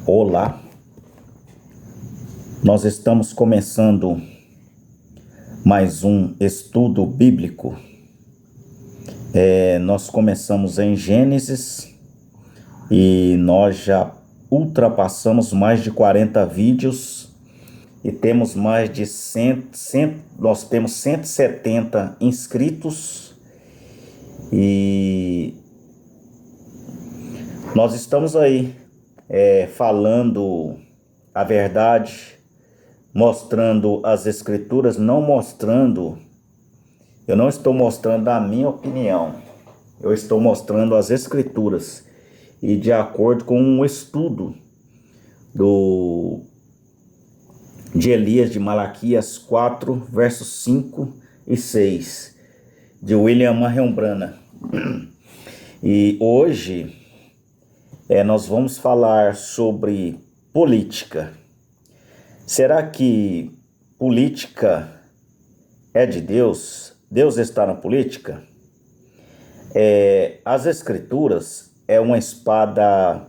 Olá, nós estamos começando mais um estudo bíblico. Nós começamos em Gênesis e nós já ultrapassamos mais de 40 vídeos e temos mais de nós temos 170 inscritos e nós estamos aí falando a verdade, mostrando as escrituras, eu não estou mostrando a minha opinião, eu estou mostrando as escrituras e de acordo com um estudo de Elias de Malaquias 4, versos 5 e 6, de William Marion Branham. E hoje nós vamos falar sobre política. Será que política é de Deus? Deus está na política? As escrituras é uma espada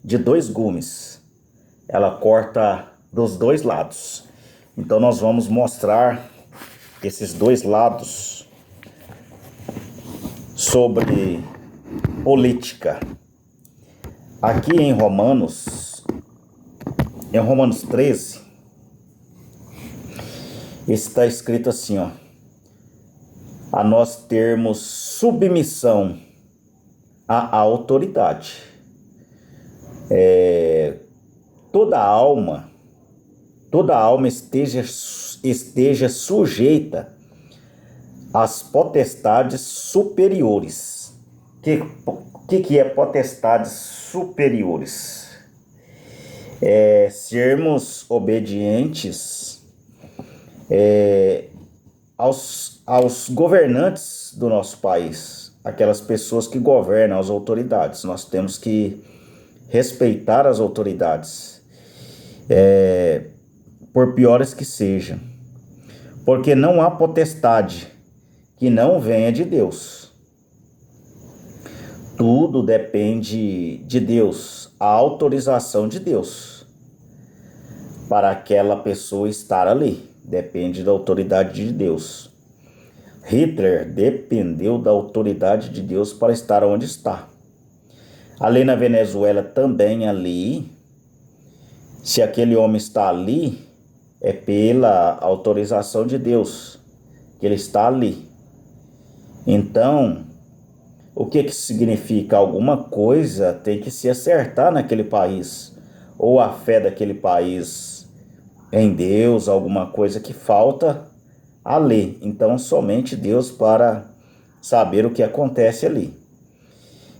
de dois gumes. Ela corta dos dois lados. Então nós vamos mostrar esses dois lados sobre política. Aqui em Romanos 13, está escrito assim, a nós termos submissão à autoridade. Toda alma esteja sujeita às potestades superiores. O que é potestades superiores? Sermos obedientes aos governantes do nosso país, aquelas pessoas que governam, as autoridades. Nós temos que respeitar as autoridades, por piores que sejam, porque não há potestade que não venha de Deus. Tudo depende de Deus, a autorização de Deus para aquela pessoa estar ali. Depende da autoridade de Deus. Hitler dependeu da autoridade de Deus para estar onde está. Ali na Venezuela também ali, se aquele homem está ali, é pela autorização de Deus que ele está ali. Então, o que significa? Alguma coisa tem que se acertar naquele país, ou a fé daquele país em Deus, alguma coisa que falta ali. Então somente Deus para saber o que acontece ali.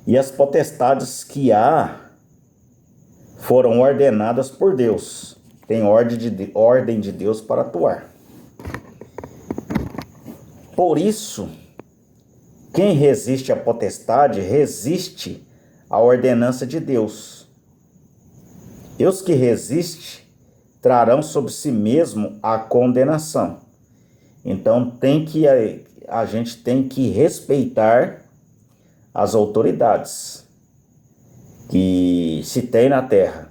E as potestades que há foram ordenadas por Deus. Tem ordem de Deus para atuar. Por isso, quem resiste à potestade, resiste à ordenança de Deus. E os que resistem trarão sobre si mesmo a condenação. Então a gente tem que respeitar as autoridades que se tem na terra.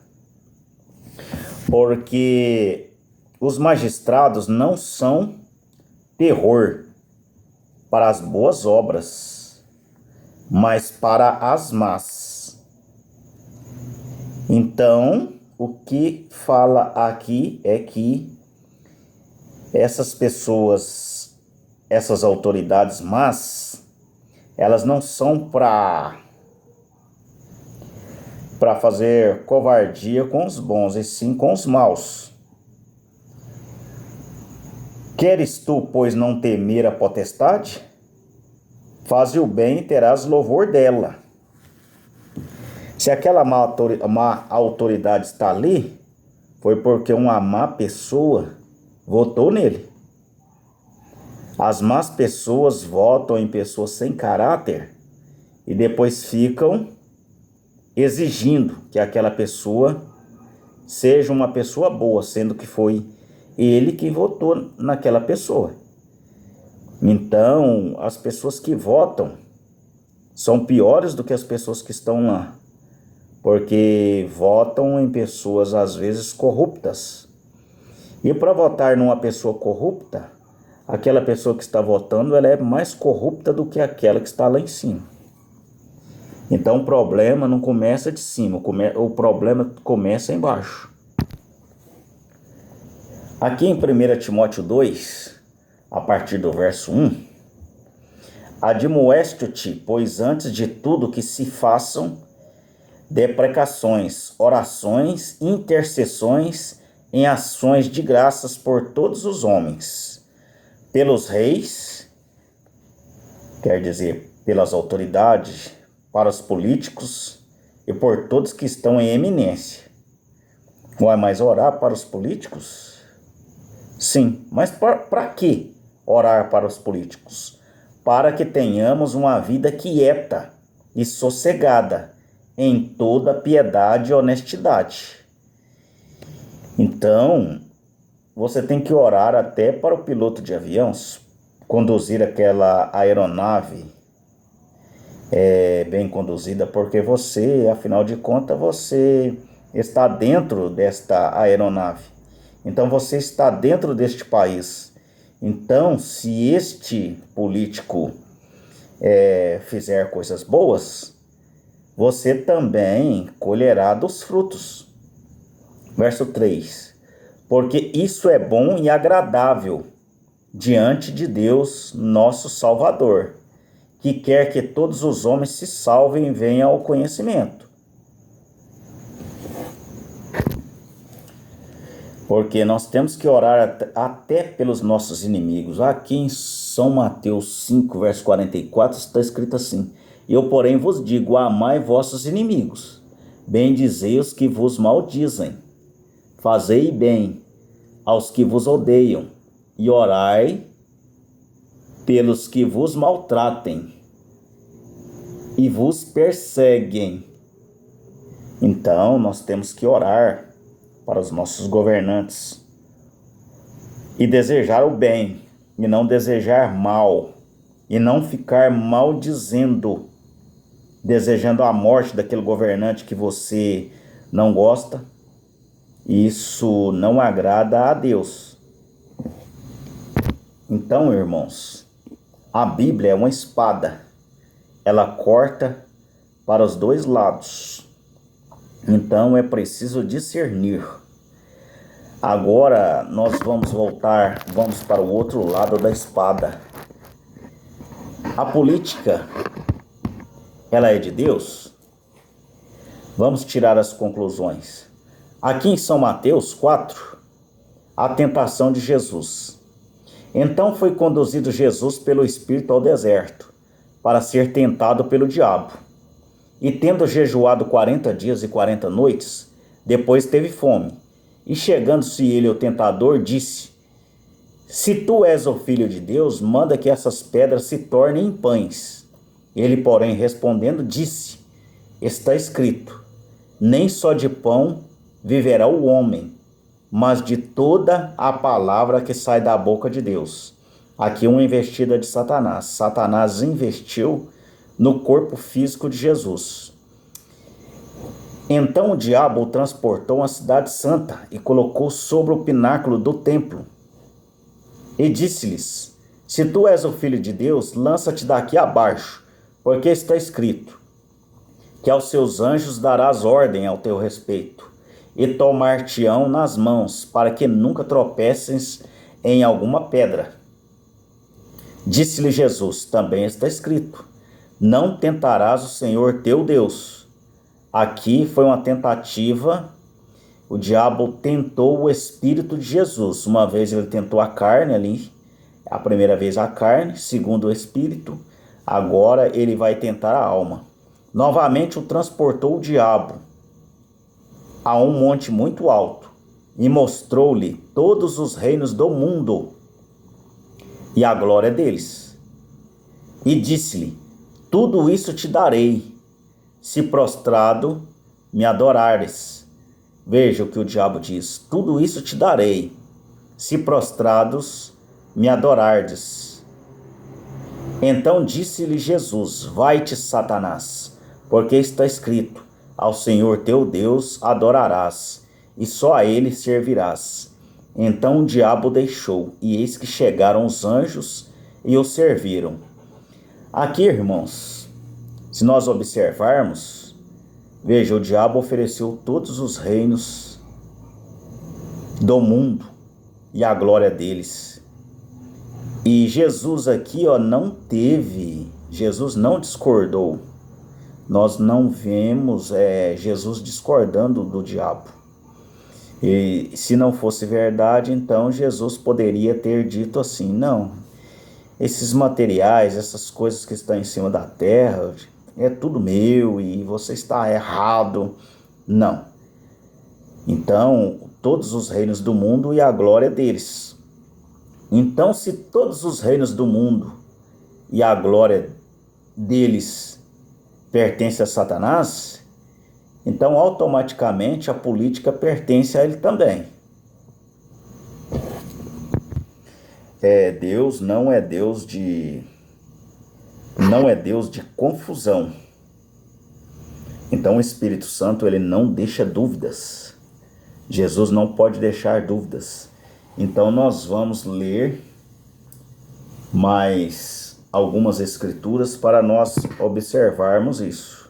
Porque os magistrados não são terror para as boas obras, mas para as más. Então, o que fala aqui é que essas pessoas, essas autoridades más, elas não são para fazer covardia com os bons, e sim com os maus. Queres tu, pois, não temer a potestade? Faze o bem e terás louvor dela. Se aquela má autoridade está ali, foi porque uma má pessoa votou nele. As más pessoas votam em pessoas sem caráter e depois ficam exigindo que aquela pessoa seja uma pessoa boa, sendo que foi ele que votou naquela pessoa. Então, as pessoas que votam são piores do que as pessoas que estão lá. porque votam em pessoas às vezes corruptas. E para votar numa pessoa corrupta, aquela pessoa que está votando, ela é mais corrupta do que aquela que está lá em cima. Então o problema não começa de cima, o problema começa embaixo. Aqui em 1 Timóteo 2, a partir do verso 1, admoesto-te, pois antes de tudo que se façam deprecações, orações, intercessões em ações de graças por todos os homens, pelos reis, quer dizer, pelas autoridades, para os políticos e por todos que estão em eminência. Não é mais orar para os políticos? Sim, mas para que orar para os políticos? Para que tenhamos uma vida quieta e sossegada em toda piedade e honestidade. Então, você tem que orar até para o piloto de avião conduzir aquela aeronave bem conduzida, porque você, afinal de contas, você está dentro desta aeronave. Então, você está dentro deste país. Então, se este político fizer coisas boas, você também colherá dos frutos. Verso 3. Porque isso é bom e agradável diante de Deus, nosso Salvador, que quer que todos os homens se salvem e venham ao conhecimento. Porque nós temos que orar até pelos nossos inimigos. Aqui em São Mateus 5, verso 44, está escrito assim: Eu, porém, vos digo, amai vossos inimigos, bendizei os que vos maldizem, fazei bem aos que vos odeiam, e orai pelos que vos maltratem e vos perseguem. Então, nós temos que orar para os nossos governantes e desejar o bem, e não desejar mal, e não ficar maldizendo, desejando a morte daquele governante que você não gosta. Isso não agrada a Deus. Então, irmãos, a Bíblia é uma espada. Ela corta para os dois lados. Então é preciso discernir. Agora nós vamos para o outro lado da espada. A política, ela é de Deus? Vamos tirar as conclusões. Aqui em São Mateus 4, a tentação de Jesus. Então foi conduzido Jesus pelo Espírito ao deserto, para ser tentado pelo diabo. E tendo jejuado 40 dias e 40 noites, depois teve fome. E chegando-se ele ao tentador, disse: Se tu és o Filho de Deus, manda que essas pedras se tornem em pães. Ele, porém, respondendo, disse: Está escrito: Nem só de pão viverá o homem, mas de toda a palavra que sai da boca de Deus. Aqui uma investida de Satanás. Satanás investiu no corpo físico de Jesus. Então o diabo o transportou à cidade santa e colocou sobre o pináculo do templo. E disse-lhes: Se tu és o Filho de Deus, lança-te daqui abaixo, porque está escrito que aos seus anjos darás ordem ao teu respeito, e tomar-te-ão nas mãos, para que nunca tropeces em alguma pedra. Disse-lhe Jesus: Também está escrito: Não tentarás o Senhor teu Deus. Aqui foi uma tentativa. O diabo tentou o Espírito de Jesus. Uma vez ele tentou a carne ali, a primeira vez a carne, segundo o Espírito. Agora ele vai tentar a alma. Novamente o transportou o diabo a um monte muito alto e mostrou-lhe todos os reinos do mundo e a glória deles. E disse-lhe: Tudo isso te darei, se prostrado me adorares. Veja o que o diabo diz: Tudo isso te darei, se prostrados me adorardes. Então disse-lhe Jesus: Vai-te, Satanás, porque está escrito: Ao Senhor teu Deus adorarás, e só a ele servirás. Então o diabo deixou, e eis que chegaram os anjos e o serviram. Aqui, irmãos, se nós observarmos, veja, o diabo ofereceu todos os reinos do mundo e a glória deles. E Jesus aqui, Jesus não discordou. Nós não vemos Jesus discordando do diabo. E se não fosse verdade, então Jesus poderia ter dito assim: não, esses materiais, essas coisas que estão em cima da terra, é tudo meu e você está errado. Não. Então, todos os reinos do mundo e a glória deles. Então, se todos os reinos do mundo e a glória deles pertencem a Satanás, então automaticamente a política pertence a ele também. Deus não é Deus de confusão. Então o Espírito Santo, ele não deixa dúvidas. Jesus não pode deixar dúvidas. Então nós vamos ler mais algumas escrituras para nós observarmos isso.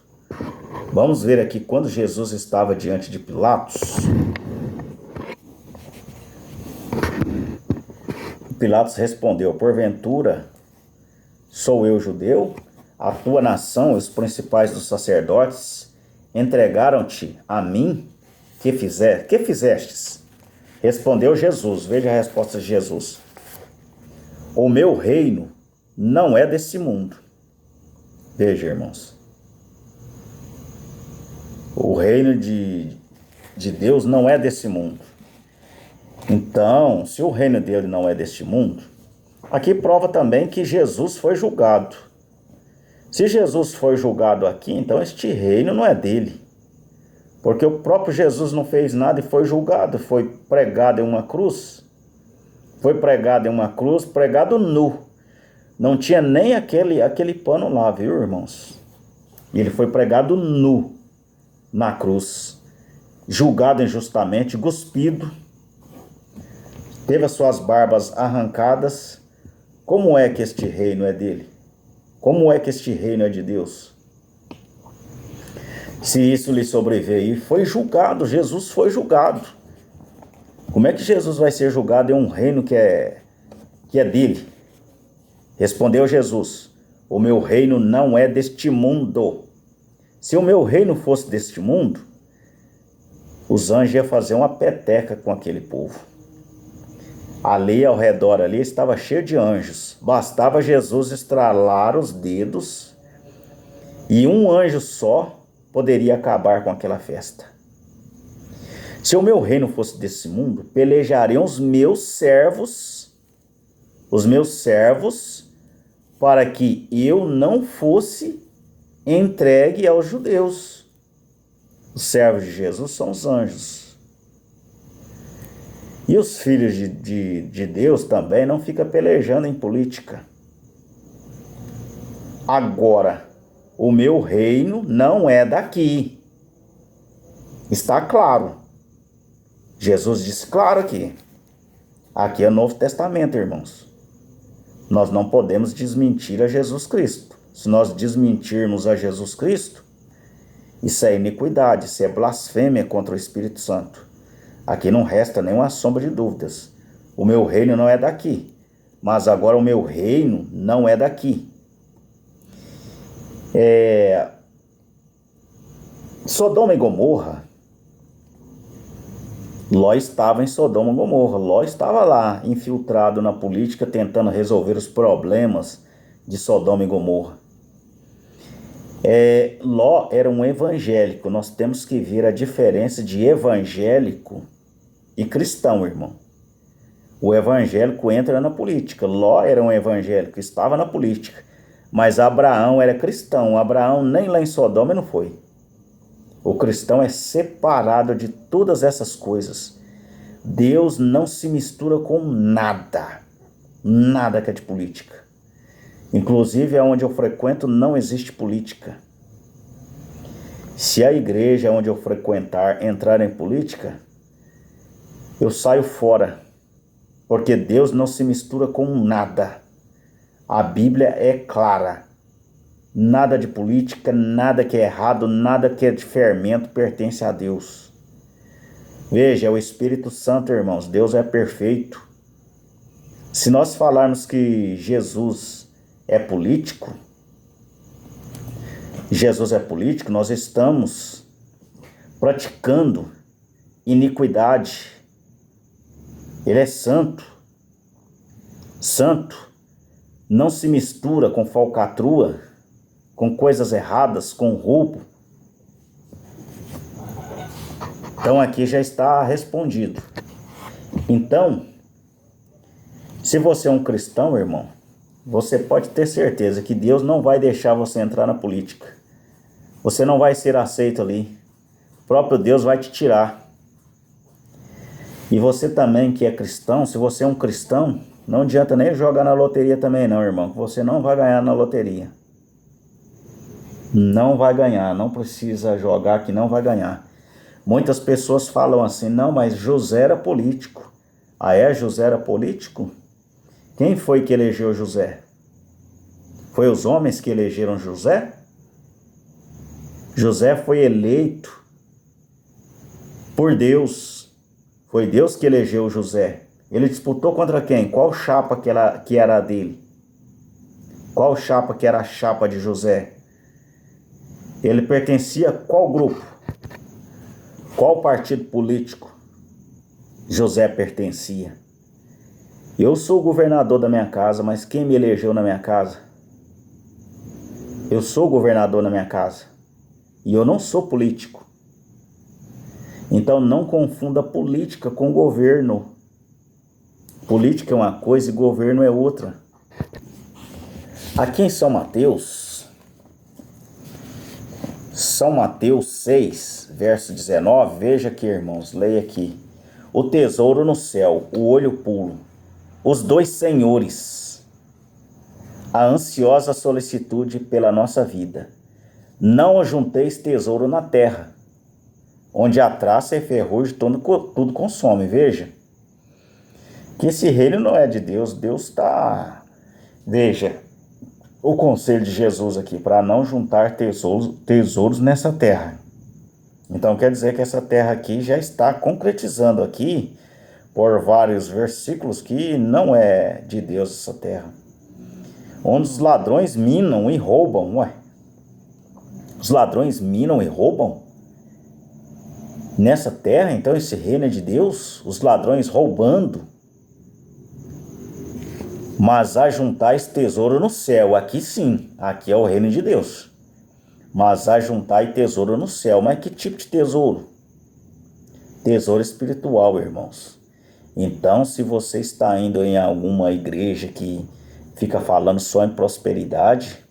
Vamos ver aqui quando Jesus estava diante de Pilatos. Pilatos respondeu: porventura sou eu judeu? A tua nação e os principais dos sacerdotes entregaram-te a mim? Que fizestes? Respondeu Jesus, veja a resposta de Jesus: o meu reino não é desse mundo. Veja, irmãos, o reino de Deus não é desse mundo. Então, se o reino dele não é deste mundo, aqui prova também que Jesus foi julgado. Se Jesus foi julgado aqui, então este reino não é dele. Porque o próprio Jesus não fez nada e foi julgado, foi pregado em uma cruz. Foi pregado em uma cruz, pregado nu. Não tinha nem aquele pano lá, viu, irmãos? E ele foi pregado nu na cruz, julgado injustamente, cuspido, teve as suas barbas arrancadas. Como é que este reino é dele? Como é que este reino é de Deus? Se isso lhe sobreveio, foi julgado, Jesus foi julgado. Como é que Jesus vai ser julgado em um reino que é dele? Respondeu Jesus: o meu reino não é deste mundo. Se o meu reino fosse deste mundo, os anjos iam fazer uma peteca com aquele povo. Ali ao redor ali estava cheio de anjos. Bastava Jesus estralar os dedos e um anjo só poderia acabar com aquela festa. Se o meu reino fosse desse mundo, pelejariam os meus servos, para que eu não fosse entregue aos judeus. Os servos de Jesus são os anjos. E os filhos de Deus também não ficam pelejando em política. Agora, o meu reino não é daqui. Está claro. Jesus disse claro aqui. Aqui é o Novo Testamento, irmãos. Nós não podemos desmentir a Jesus Cristo. Se nós desmentirmos a Jesus Cristo, isso é iniquidade, isso é blasfêmia contra o Espírito Santo. Aqui não resta nenhuma sombra de dúvidas. O meu reino não é daqui, mas agora o meu reino não é daqui. Sodoma e Gomorra, Ló estava em Sodoma e Gomorra. Ló estava lá, infiltrado na política, tentando resolver os problemas de Sodoma e Gomorra. Ló era um evangélico. Nós temos que ver a diferença de evangélico e cristão, irmão. O evangélico entra na política. Ló era um evangélico, estava na política. Mas Abraão era cristão. Abraão nem lá em Sodoma não foi. O cristão é separado de todas essas coisas. Deus não se mistura com nada. Nada que é de política. Inclusive, onde eu frequento, não existe política. Se a igreja onde eu frequentar entrar em política, eu saio fora, porque Deus não se mistura com nada. A Bíblia é clara. Nada de política, nada que é errado, nada que é de fermento pertence a Deus. Veja, é o Espírito Santo, irmãos. Deus é perfeito. Se nós falarmos que Jesus é político, nós estamos praticando iniquidade. Ele é santo. Santo não se mistura com falcatrua, com coisas erradas, com roubo. Então aqui já está respondido. Então, se você é um cristão, irmão, você pode ter certeza que Deus não vai deixar você entrar na política. Você não vai ser aceito ali. O próprio Deus vai te tirar. E você também que é cristão, se você é um cristão, não adianta nem jogar na loteria também não, irmão. Você não vai ganhar na loteria. Não vai ganhar, não precisa jogar que não vai ganhar. Muitas pessoas falam assim, não, mas José era político. Ah é? José era político? Quem foi que elegeu José? Foi os homens que elegeram José? José foi eleito por Deus. Foi Deus que elegeu José. Ele disputou contra quem? Qual chapa que era dele? Qual chapa que era a chapa de José? Ele pertencia a qual grupo? Qual partido político José pertencia? Eu sou o governador da minha casa, mas quem me elegeu na minha casa? Eu sou o governador na minha casa. E eu não sou político. Então não confunda política com governo. Política é uma coisa e governo é outra. Aqui em São Mateus 6, verso 19, veja aqui, irmãos, leia aqui. O tesouro no céu, o olho puro, os dois senhores, a ansiosa solicitude pela nossa vida. Não ajunteis tesouro na terra, onde a traça e ferrugem tudo consome. Veja, que esse reino não é de Deus. Deus está... Veja, o conselho de Jesus aqui, para não juntar tesouros nessa terra. Então quer dizer que essa terra aqui já está concretizando aqui, por vários versículos, que não é de Deus essa terra. Onde os ladrões minam e roubam. Ué, os ladrões minam e roubam? Nessa terra, então, esse reino é de Deus? Os ladrões roubando? Mas ajuntais tesouro no céu. Aqui sim, aqui é o reino de Deus. Mas ajuntai tesouro no céu. Mas que tipo de tesouro? Tesouro espiritual, irmãos. Então, se você está indo em alguma igreja que fica falando só em prosperidade,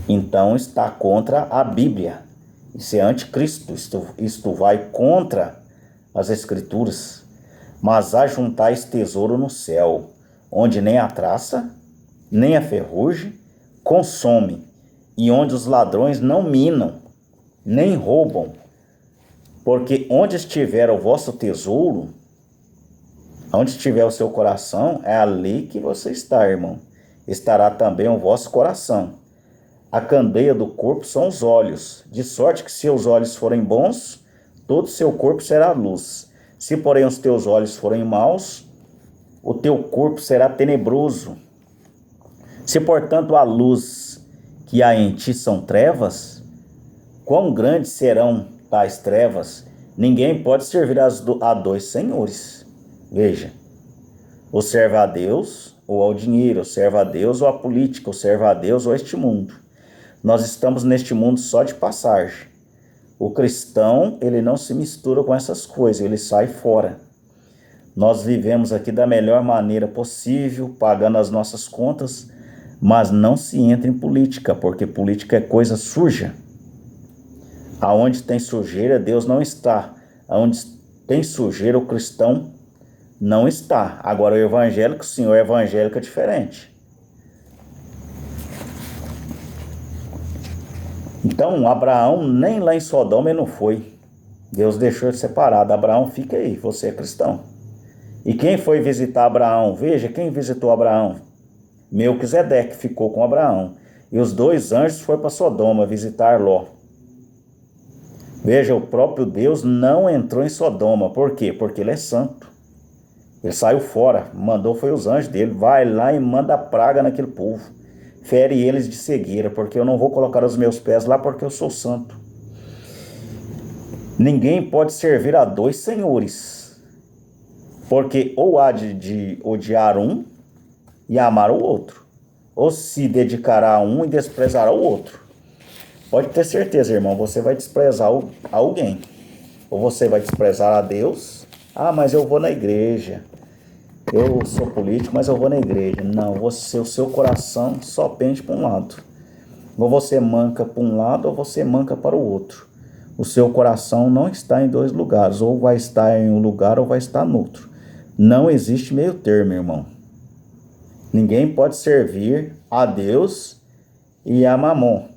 então está contra a Bíblia. Isso é anticristo. Isto vai contra as Escrituras. Mas ajuntais tesouro no céu, onde nem a traça, nem a ferrugem consome, e onde os ladrões não minam, nem roubam. Porque onde estiver o vosso tesouro, onde estiver o seu coração, é ali que você está, irmão. Estará também o vosso coração. A candeia do corpo são os olhos, de sorte que se os olhos forem bons, todo o seu corpo será luz. Se, porém, os teus olhos forem maus, o teu corpo será tenebroso. Se, portanto, a luz que há em ti são trevas, quão grandes serão tais trevas? Ninguém pode servir a dois senhores. Veja, ou serve a Deus ou ao dinheiro, ou serve a Deus ou à política, ou serve a Deus ou a este mundo. Nós estamos neste mundo só de passagem. O cristão, ele não se mistura com essas coisas, ele sai fora. Nós vivemos aqui da melhor maneira possível, pagando as nossas contas, mas não se entra em política, porque política é coisa suja. Aonde tem sujeira, Deus não está. Aonde tem sujeira, o cristão não está. Agora o evangélico, sim, o evangélico é diferente. Então, Abraão nem lá em Sodoma ele não foi. Deus deixou ele separado. Abraão, fica aí, você é cristão. E quem foi visitar Abraão? Veja, quem visitou Abraão? Melquisedeque ficou com Abraão. E os dois anjos foram para Sodoma visitar Ló. Veja, o próprio Deus não entrou em Sodoma. Por quê? Porque ele é santo. Ele saiu fora, mandou foi os anjos dele. Vai lá e manda praga naquele povo. Fere eles de cegueira, porque eu não vou colocar os meus pés lá porque eu sou santo. Ninguém pode servir a dois senhores, porque ou há de odiar um e amar o outro, ou se dedicará a um e desprezará o outro. Pode ter certeza, irmão, você vai desprezar alguém. Ou você vai desprezar a Deus. Ah, mas eu vou na igreja. Eu sou político, mas eu vou na igreja. Não, o seu coração só pende para um lado. Ou você manca para um lado, ou você manca para o outro. O seu coração não está em dois lugares. Ou vai estar em um lugar, ou vai estar no outro. Não existe meio termo, irmão. Ninguém pode servir a Deus e a Mamon.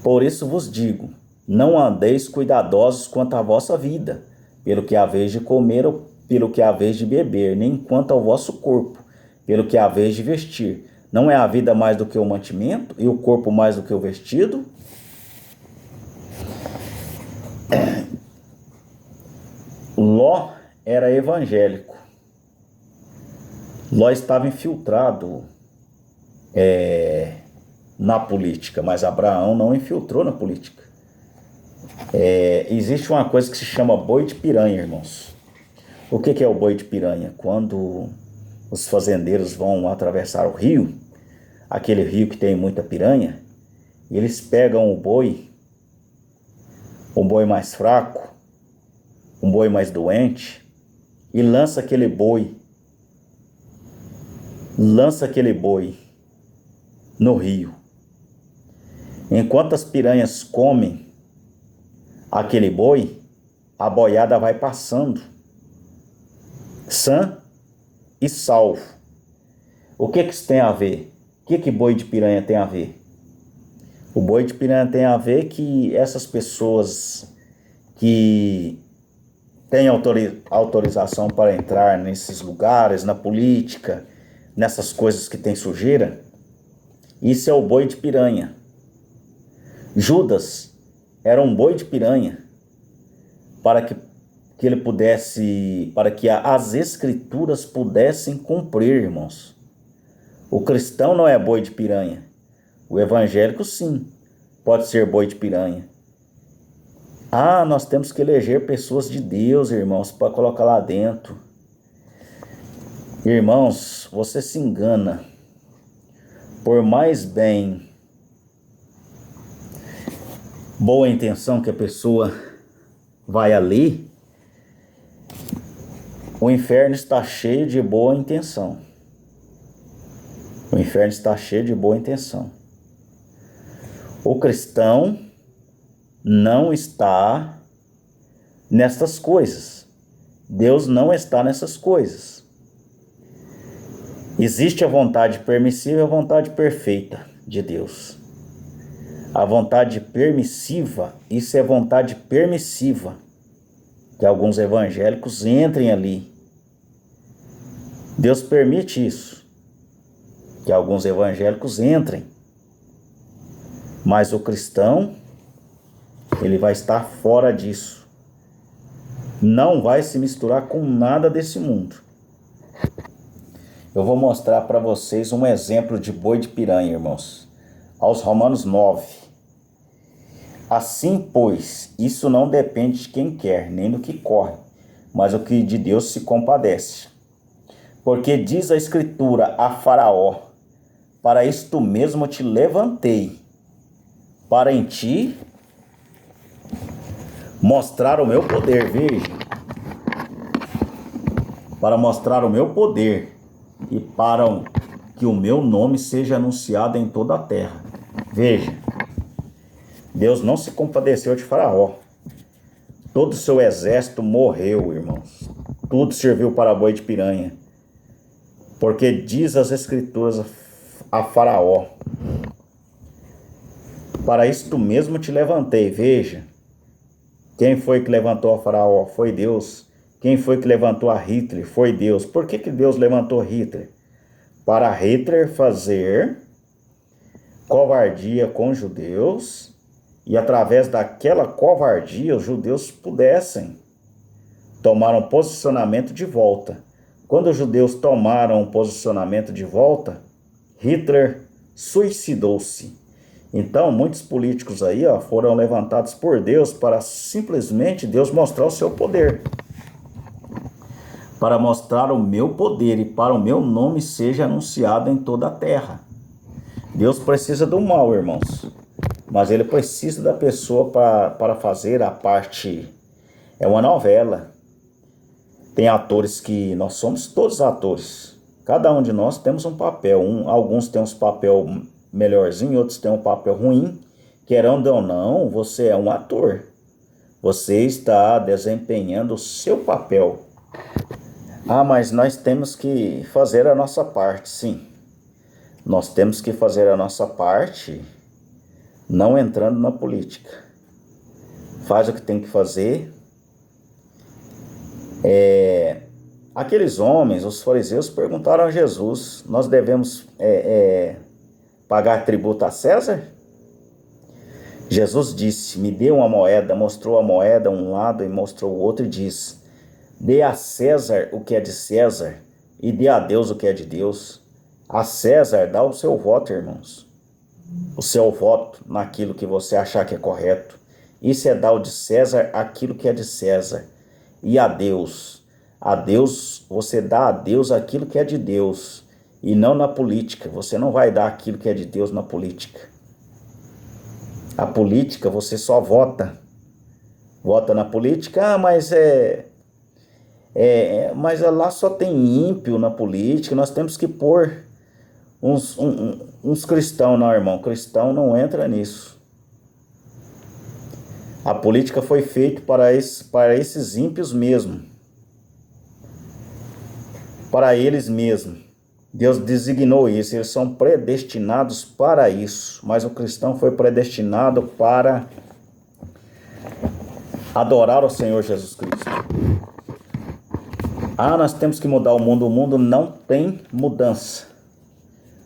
Por isso vos digo, não andeis cuidadosos quanto à vossa vida, pelo que haveis de comer ou pelo que haveis de beber, nem quanto ao vosso corpo, pelo que haveis de vestir. Não é a vida mais do que o mantimento, e o corpo mais do que o vestido? Ló era evangélico. Ló estava infiltrado na política, mas Abraão não infiltrou na política. Existe uma coisa que se chama boi de piranha, irmãos. O que é o boi de piranha? Quando os fazendeiros vão atravessar o rio, aquele rio que tem muita piranha, e eles pegam o boi mais fraco, um boi mais doente, e lança aquele boi no rio. Enquanto as piranhas comem aquele boi, a boiada vai passando, sã e salvo. O que isso tem a ver? O que boi de piranha tem a ver? O boi de piranha tem a ver que essas pessoas que têm autorização para entrar nesses lugares, na política, nessas coisas que tem sujeira, isso é o boi de piranha. Judas era um boi de piranha para que ele pudesse, para que as escrituras pudessem cumprir, irmãos. O cristão não é boi de piranha. O evangélico, sim, pode ser boi de piranha. Ah, nós temos que eleger pessoas de Deus, irmãos, para colocar lá dentro. Irmãos, você se engana. Por mais boa intenção que a pessoa vai ali, o inferno está cheio de boa intenção. O inferno está cheio de boa intenção. O cristão não está nessas coisas. Deus não está nessas coisas. Existe a vontade permissiva e a vontade perfeita de Deus. A vontade permissiva, isso é vontade permissiva, que alguns evangélicos entrem ali. Deus permite isso, que alguns evangélicos entrem. Mas o cristão, ele vai estar fora disso. Não vai se misturar com nada desse mundo. Eu vou mostrar para vocês um exemplo de boi de piranha, irmãos. Aos Romanos 9. Assim, pois, isso não depende de quem quer, nem do que corre, mas o que de Deus se compadece. Porque diz a Escritura a Faraó: para isto mesmo te levantei, para em ti mostrar o meu poder, veja. Para mostrar o meu poder e para que o meu nome seja anunciado em toda a terra. Veja, Deus não se compadeceu de Faraó. Todo o seu exército morreu, irmãos. Tudo serviu para boi de piranha. Porque diz as Escrituras a Faraó: Para isto mesmo te levantei. Veja, quem foi que levantou a Faraó? Foi Deus. Quem foi que levantou a Hitler? Foi Deus. Por que Deus levantou Hitler? Para Hitler fazer covardia com os judeus, e através daquela covardia os judeus pudessem tomar um posicionamento de volta. Quando os judeus tomaram um posicionamento de volta, Hitler suicidou-se. Então, muitos políticos aí foram levantados por Deus para simplesmente Deus mostrar o seu poder. Para mostrar o meu poder e para o meu nome seja anunciado em toda a terra. Deus precisa do mal, irmãos. Mas ele precisa da pessoa para fazer a parte. É uma novela. Tem atores que nós somos todos atores. Cada um de nós temos um papel. Alguns têm um papel melhorzinho, outros têm um papel ruim. Querendo ou não, você é um ator. Você está desempenhando o seu papel. Mas nós temos que fazer a nossa parte, sim. Nós temos que fazer a nossa parte, não entrando na política. Faz o que tem que fazer. Aqueles homens, os fariseus, perguntaram a Jesus: nós devemos pagar tributo a César? Jesus disse: me dê uma moeda. Mostrou a moeda um lado e mostrou o outro e disse: dê a César o que é de César e dê a Deus o que é de Deus. A César dá o seu voto, irmãos. O seu voto naquilo que você achar que é correto. Isso é dar o de César aquilo que é de César. E a Deus, você dá a Deus aquilo que é de Deus. E não na política. Você não vai dar aquilo que é de Deus na política. A política você só vota. Vota na política, mas mas lá só tem ímpio na política. Nós temos que pôr uns cristãos. Não, irmão, cristão não entra nisso. A política foi feita para esses ímpios mesmo, para eles mesmos. Deus designou isso, eles são predestinados para isso. Mas o cristão foi predestinado para adorar o Senhor Jesus Cristo. Nós temos que mudar o mundo não tem mudança.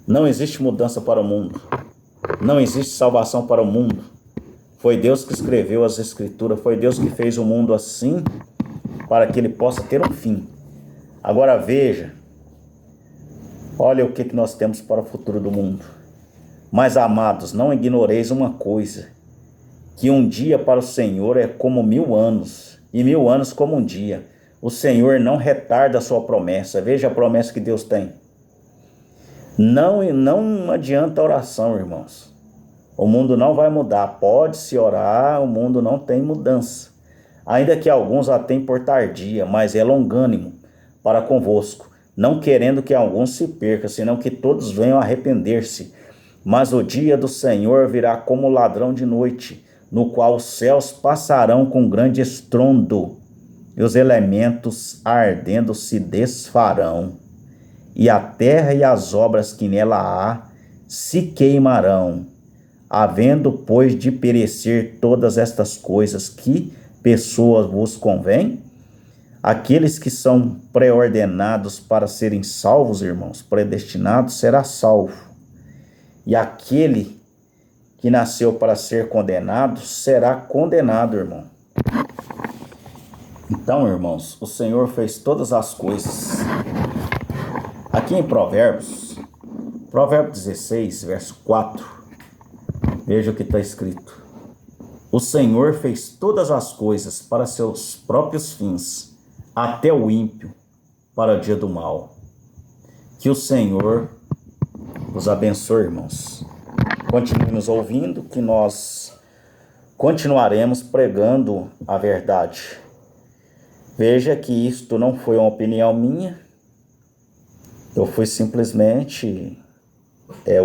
Não existe mudança para o mundo. Não existe salvação para o mundo. Foi Deus que escreveu as Escrituras. Foi Deus que fez o mundo assim para que ele possa ter um fim. Agora veja. Olha o que nós temos para o futuro do mundo. Mas, amados, não ignoreis uma coisa. Que um dia para o Senhor é como 1000 anos. E 1000 anos como um dia. O Senhor não retarda a sua promessa. Veja a promessa que Deus tem. Não adianta a oração, irmãos. O mundo não vai mudar. Pode-se orar, o mundo não tem mudança. Ainda que alguns a tenham por tardia, mas é longânimo para convosco, não querendo que alguns se percam, senão que todos venham arrepender-se. Mas o dia do Senhor virá como ladrão de noite, no qual os céus passarão com grande estrondo, e os elementos ardendo se desfarão. E a terra e as obras que nela há se queimarão, havendo, pois, de perecer todas estas coisas, que pessoas vos convém? Aqueles que são preordenados para serem salvos, irmãos, predestinados, será salvo. E aquele que nasceu para ser condenado, será condenado, irmão. Então, irmãos, o Senhor fez todas as coisas. Aqui em Provérbio 16, verso 4, veja o que está escrito. O Senhor fez todas as coisas para seus próprios fins, até o ímpio para o dia do mal. Que o Senhor os abençoe, irmãos. Continue nos ouvindo, que nós continuaremos pregando a verdade. Veja que isto não foi uma opinião minha. Eu fui simplesmente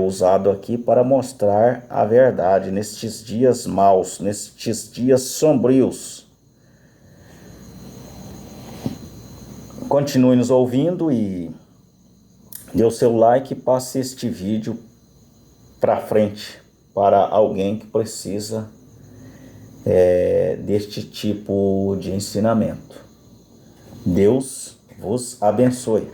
usado aqui para mostrar a verdade nestes dias maus, nestes dias sombrios. Continue nos ouvindo e dê o seu like e passe este vídeo para frente para alguém que precisa deste tipo de ensinamento. Deus vos abençoe.